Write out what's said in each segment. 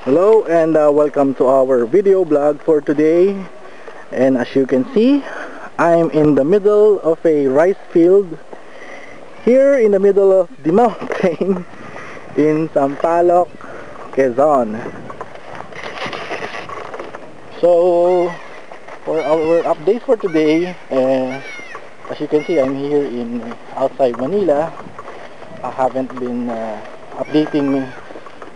Hello and welcome to our video blog for today. And as you can see, I'm in the middle of a rice field here in the middle of the mountain in Sampaloc, Quezon. So for our update for today, as you can see, I'm here in outside Manila. I haven't been updating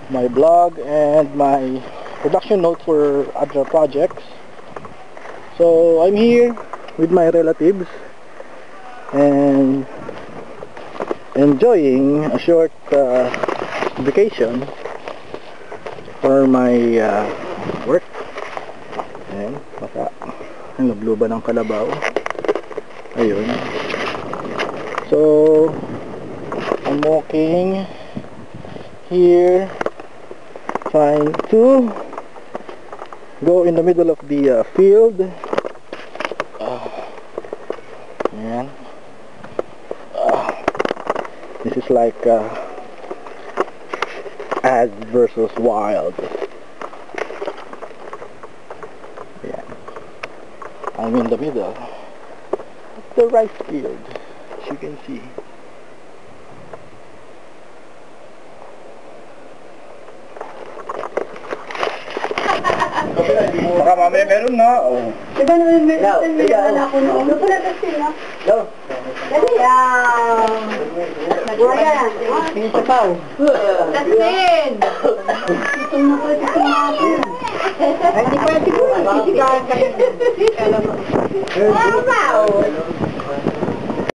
my blog and my production notes for other projects. So I'm here with my relatives and enjoying a short vacation for my work. Ayan, baka nagluba ng kalabaw. Ayun. So I'm walking here, trying to go in the middle of the field. Ayan. This is like as versus wild. Ayan. I'm in the middle of the rice field, as you can see. Baka mamaya meron na. Oh. Diba naman meron ako noon? Ano pala kasi na? Dali Nagwayan. Pinisapaw. Tasmin! Itong na po, itong na po. Ay, di pwede ko. Sisigahan ka yun. Wow!